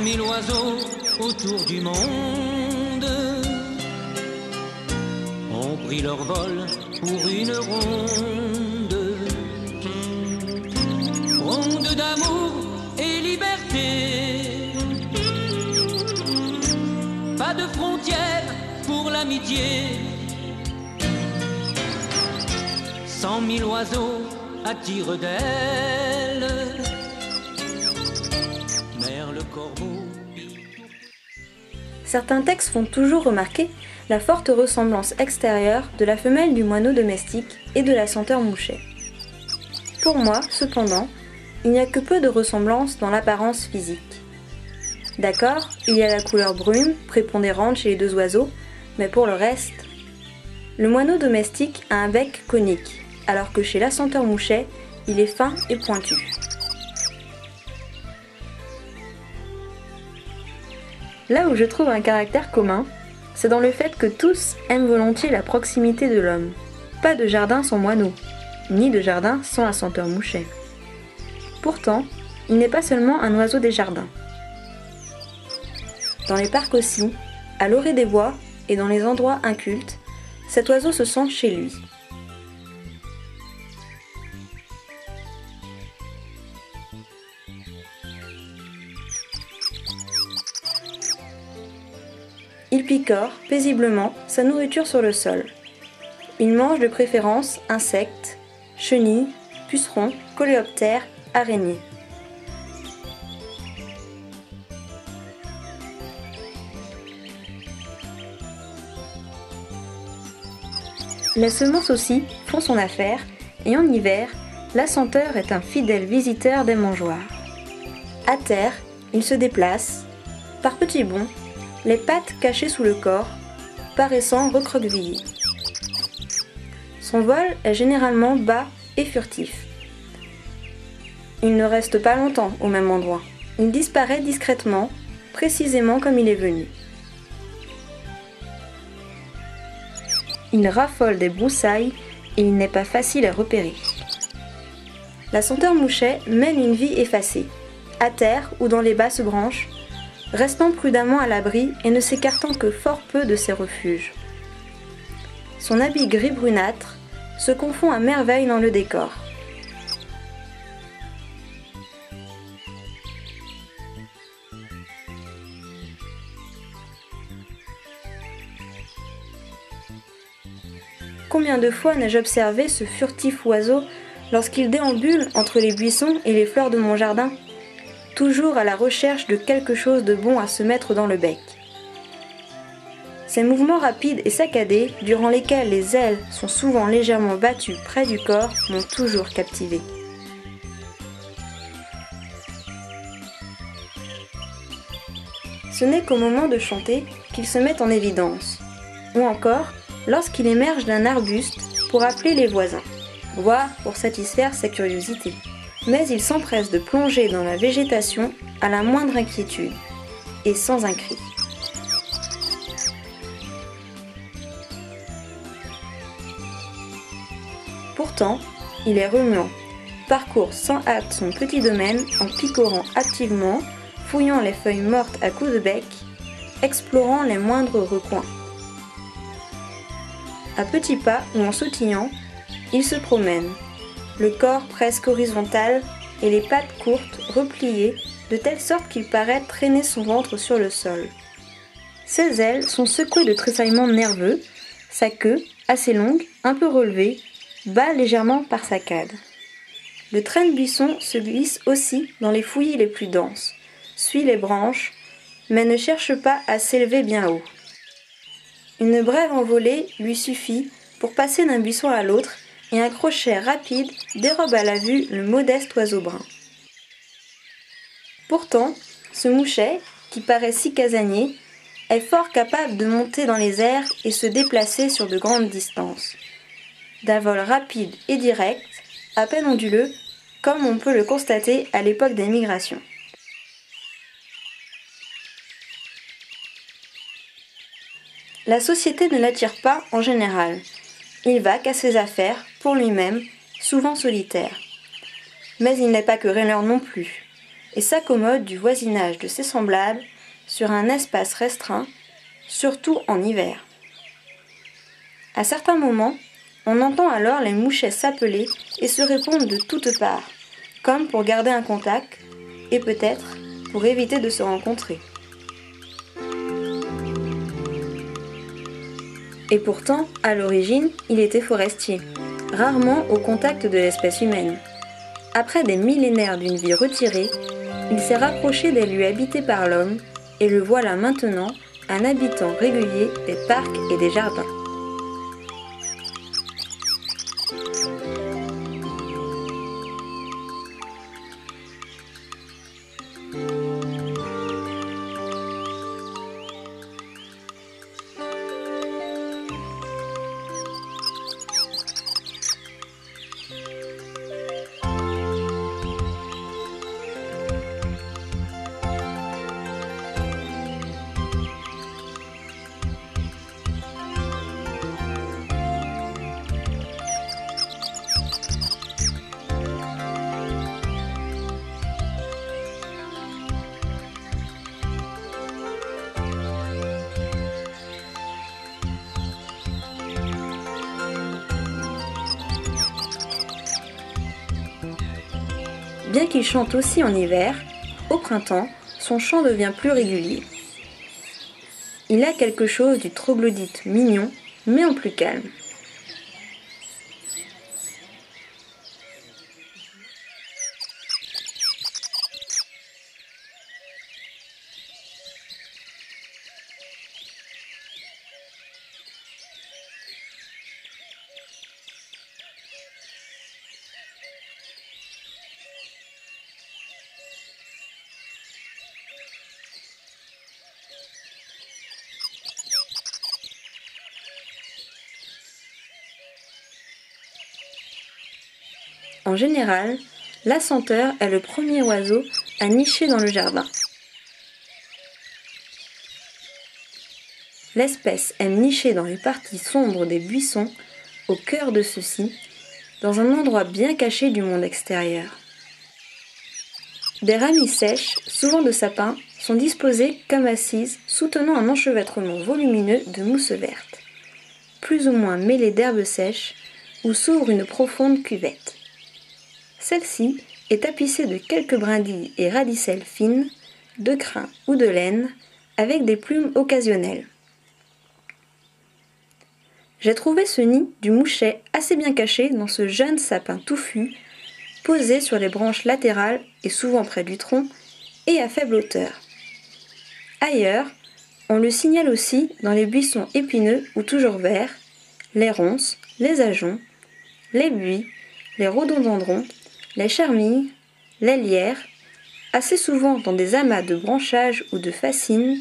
100 000 oiseaux autour du monde ont pris leur vol pour une ronde. Ronde d'amour et liberté. Pas de frontières pour l'amitié. 100 000 oiseaux attirent d'elle. Merle, corbeau. Certains textes font toujours remarquer la forte ressemblance extérieure de la femelle du moineau domestique et de la senteur mouchet. Pour moi, cependant, il n'y a que peu de ressemblance dans l'apparence physique. D'accord, il y a la couleur brune, prépondérante chez les deux oiseaux, mais pour le reste... Le moineau domestique a un bec conique, alors que chez la senteur mouchet, il est fin et pointu. Là où je trouve un caractère commun, c'est dans le fait que tous aiment volontiers la proximité de l'homme. Pas de jardin sans moineau, ni de jardin sans la senteur mouchet. Pourtant, il n'est pas seulement un oiseau des jardins. Dans les parcs aussi, à l'orée des bois et dans les endroits incultes, cet oiseau se sent chez lui. Il picore paisiblement sa nourriture sur le sol. Il mange de préférence insectes, chenilles, pucerons, coléoptères, araignées. Les semences aussi font son affaire et en hiver, la senteur est un fidèle visiteur des mangeoires. À terre, il se déplace, par petits bonds, les pattes cachées sous le corps, paraissant recroquevillées. Son vol est généralement bas et furtif. Il ne reste pas longtemps au même endroit. Il disparaît discrètement, précisément comme il est venu. Il raffole des broussailles et il n'est pas facile à repérer. La senteur mouchet mène une vie effacée, à terre ou dans les basses branches, restant prudemment à l'abri et ne s'écartant que fort peu de ses refuges. Son habit gris brunâtre se confond à merveille dans le décor. Combien de fois n'ai-je observé ce furtif oiseau lorsqu'il déambule entre les buissons et les fleurs de mon jardin, toujours à la recherche de quelque chose de bon à se mettre dans le bec. Ces mouvements rapides et saccadés, durant lesquels les ailes sont souvent légèrement battues près du corps, m'ont toujours captivé. Ce n'est qu'au moment de chanter qu'il se met en évidence, ou encore lorsqu'il émerge d'un arbuste pour appeler les voisins, voire pour satisfaire sa curiosité. Mais il s'empresse de plonger dans la végétation à la moindre inquiétude, et sans un cri. Pourtant, il est remuant, parcourt sans hâte son petit domaine en picorant activement, fouillant les feuilles mortes à coups de bec, explorant les moindres recoins. À petits pas ou en sautillant, il se promène, le corps presque horizontal et les pattes courtes repliées de telle sorte qu'il paraît traîner son ventre sur le sol. Ses ailes sont secouées de tressaillements nerveux, sa queue, assez longue, un peu relevée, bat légèrement par saccades. Le train de buisson se glisse aussi dans les fouillis les plus denses, suit les branches, mais ne cherche pas à s'élever bien haut. Une brève envolée lui suffit pour passer d'un buisson à l'autre et un crochet rapide dérobe à la vue le modeste oiseau brun. Pourtant, ce mouchet, qui paraît si casanier, est fort capable de monter dans les airs et se déplacer sur de grandes distances. D'un vol rapide et direct, à peine onduleux, comme on peut le constater à l'époque des migrations. La société ne l'attire pas en général. Il va qu'à ses affaires, pour lui-même, souvent solitaire. Mais il n'est pas querelleur non plus. et s'accommode du voisinage de ses semblables sur un espace restreint, surtout en hiver. À certains moments, on entend alors les mouchets s'appeler et se répondre de toutes parts, comme pour garder un contact et peut-être pour éviter de se rencontrer. Et pourtant, à l'origine, il était forestier, rarement au contact de l'espèce humaine. Après des millénaires d'une vie retirée, il s'est rapproché des lieux habités par l'homme et le voilà maintenant un habitant régulier des parcs et des jardins. Bien qu'il chante aussi en hiver, au printemps, son chant devient plus régulier. Il a quelque chose du troglodyte mignon, mais en plus calme. En général, l'assenteur est le premier oiseau à nicher dans le jardin. L'espèce aime nicher dans les parties sombres des buissons, au cœur de ceux-ci, dans un endroit bien caché du monde extérieur. Des ramies sèches, souvent de sapin, sont disposées comme assises, soutenant un enchevêtrement volumineux de mousse verte, plus ou moins mêlée d'herbes sèches, où s'ouvre une profonde cuvette. Celle-ci est tapissée de quelques brindilles et radicelles fines, de crin ou de laine, avec des plumes occasionnelles. J'ai trouvé ce nid du mouchet assez bien caché dans ce jeune sapin touffu, posé sur les branches latérales et souvent près du tronc, et à faible hauteur. Ailleurs, on le signale aussi dans les buissons épineux ou toujours verts, les ronces, les ajoncs, les buis, les rhododendrons, les charmilles, les lierres, assez souvent dans des amas de branchages ou de fascines,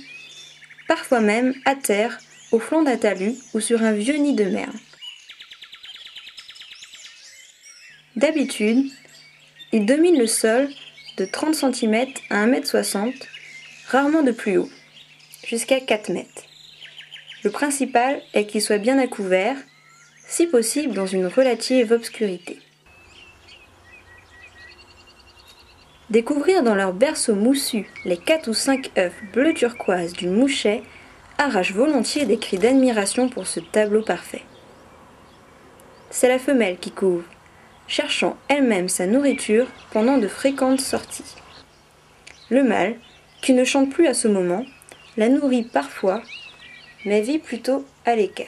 parfois même à terre, au flanc d'un talus ou sur un vieux nid de merle. D'habitude, il domine le sol de 30 cm à 1,60 m, rarement de plus haut, jusqu'à 4 mètres. Le principal est qu'il soit bien à couvert, si possible dans une relative obscurité. Découvrir dans leur berceau moussu les 4 ou 5 œufs bleu turquoise du mouchet arrache volontiers des cris d'admiration pour ce tableau parfait. C'est la femelle qui couve, cherchant elle-même sa nourriture pendant de fréquentes sorties. Le mâle, qui ne chante plus à ce moment, la nourrit parfois, mais vit plutôt à l'écart.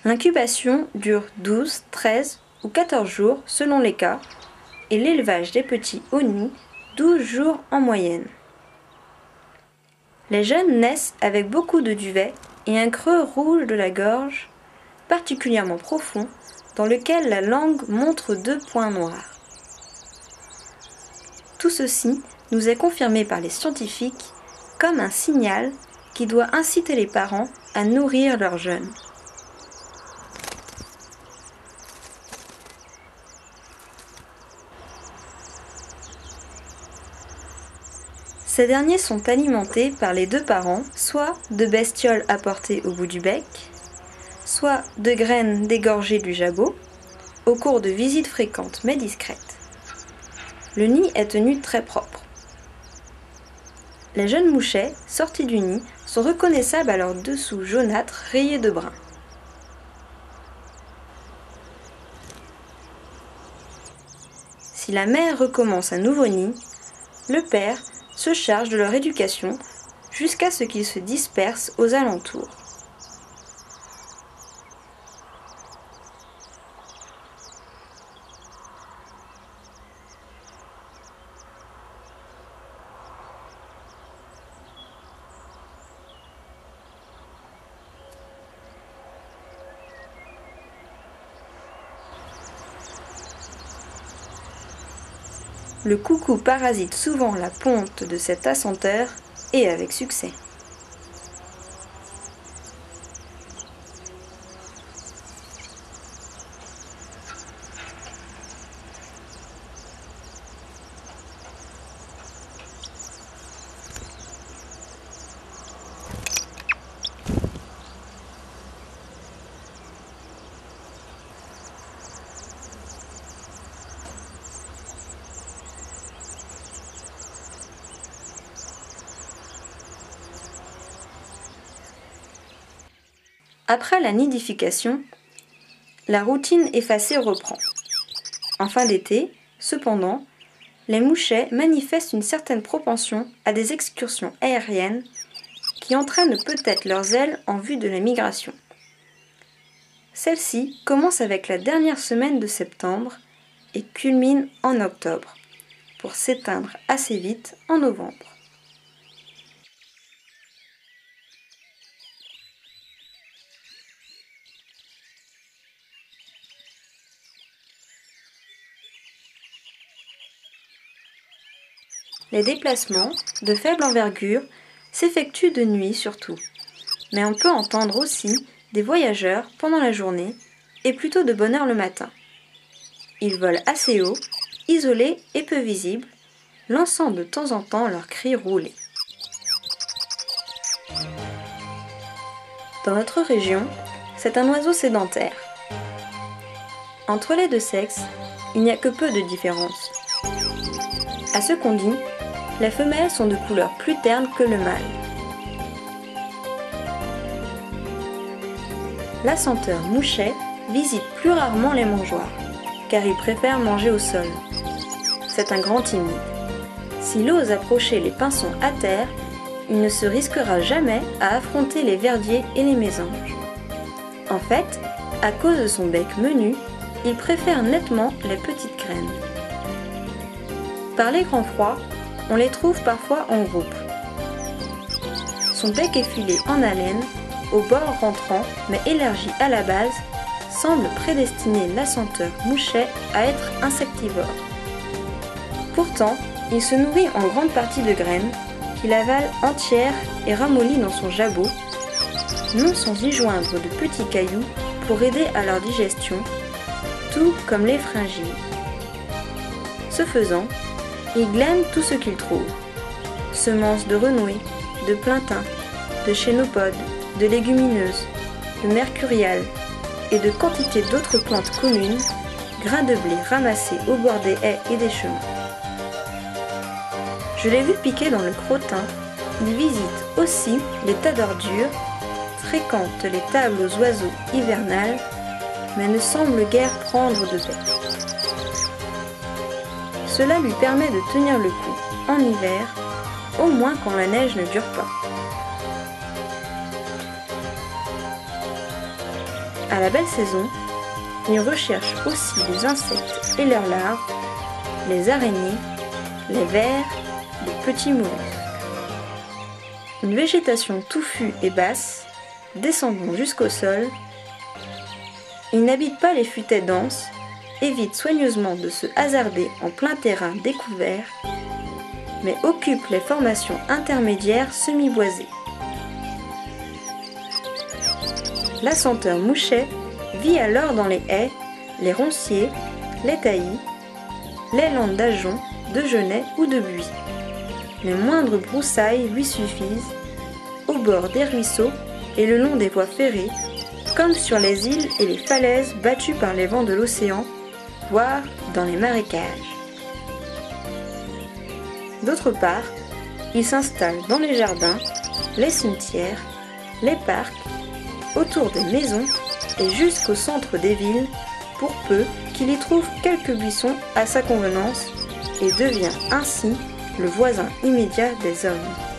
L'incubation dure 12, 13 ou 14 jours selon les cas et l'élevage des petits au nid 12 jours en moyenne. Les jeunes naissent avec beaucoup de duvet et un creux rouge de la gorge particulièrement profond dans lequel la langue montre 2 points noirs. Tout ceci nous est confirmé par les scientifiques comme un signal qui doit inciter les parents à nourrir leurs jeunes. Ces derniers sont alimentés par les deux parents, soit de bestioles apportées au bout du bec, soit de graines dégorgées du jabot, au cours de visites fréquentes mais discrètes. Le nid est tenu très propre. Les jeunes mouchets, sortis du nid, sont reconnaissables à leur dessous jaunâtre rayé de brun. Si la mère recommence un nouveau nid, le père se charge de leur éducation jusqu'à ce qu'ils se dispersent aux alentours. Le coucou parasite souvent la ponte de cet assenteur, et avec succès. Après la nidification, la routine effacée reprend. En fin d'été, cependant, les mouchets manifestent une certaine propension à des excursions aériennes qui entraînent peut-être leurs ailes en vue de la migration. Celle-ci commence avec la dernière semaine de septembre et culmine en octobre, pour s'éteindre assez vite en novembre. Les déplacements, de faible envergure, s'effectuent de nuit surtout, mais on peut entendre aussi des voyageurs pendant la journée et plutôt de bonne heure le matin. Ils volent assez haut, isolés et peu visibles, lançant de temps en temps leurs cris roulés. Dans notre région, c'est un oiseau sédentaire. Entre les deux sexes, il n'y a que peu de différence. À ce qu'on dit, les femelles sont de couleur plus terne que le mâle. L'assenteur mouchet visite plus rarement les mangeoires, car il préfère manger au sol. C'est un grand timide. S'il ose approcher les pinsons à terre, il ne se risquera jamais à affronter les verdiers et les mésanges. En fait, à cause de son bec menu, il préfère nettement les petites graines. Par les grands froids, on les trouve parfois en groupe. Son bec effilé en haleine, au bord rentrant mais élargi à la base, semble prédestiner l'assenteur mouchet à être insectivore. Pourtant, il se nourrit en grande partie de graines qu'il avale entières et ramollit dans son jabot, non sans y joindre de petits cailloux pour aider à leur digestion, tout comme les fringilles. Ce faisant, il glane tout ce qu'il trouve. Semences de renouée, de plantain, de chénopodes, de légumineuses, de mercuriales et de quantité d'autres plantes communes, grains de blé ramassés au bord des haies et des chemins. Je l'ai vu piquer dans le crottin, il visite aussi les tas d'ordures, fréquente les tables aux oiseaux hivernales, mais ne semble guère prendre de bec. Cela lui permet de tenir le coup en hiver, au moins quand la neige ne dure pas. À la belle saison, il recherche aussi les insectes et leurs larves, les araignées, les vers, les petits mollusques. Une végétation touffue et basse, descendant jusqu'au sol, il n'habite pas les futaies denses, évite soigneusement de se hasarder en plein terrain découvert, mais occupe les formations intermédiaires semi-boisées. L'assenteur mouchet vit alors dans les haies, les ronciers, les taillis, les landes d'ajoncs, de genêts ou de buis. Les moindres broussailles lui suffisent, au bord des ruisseaux et le long des voies ferrées, comme sur les îles et les falaises battues par les vents de l'océan, voire dans les marécages. D'autre part, il s'installe dans les jardins, les cimetières, les parcs, autour des maisons et jusqu'au centre des villes, pour peu qu'il y trouve quelques buissons à sa convenance et devient ainsi le voisin immédiat des hommes.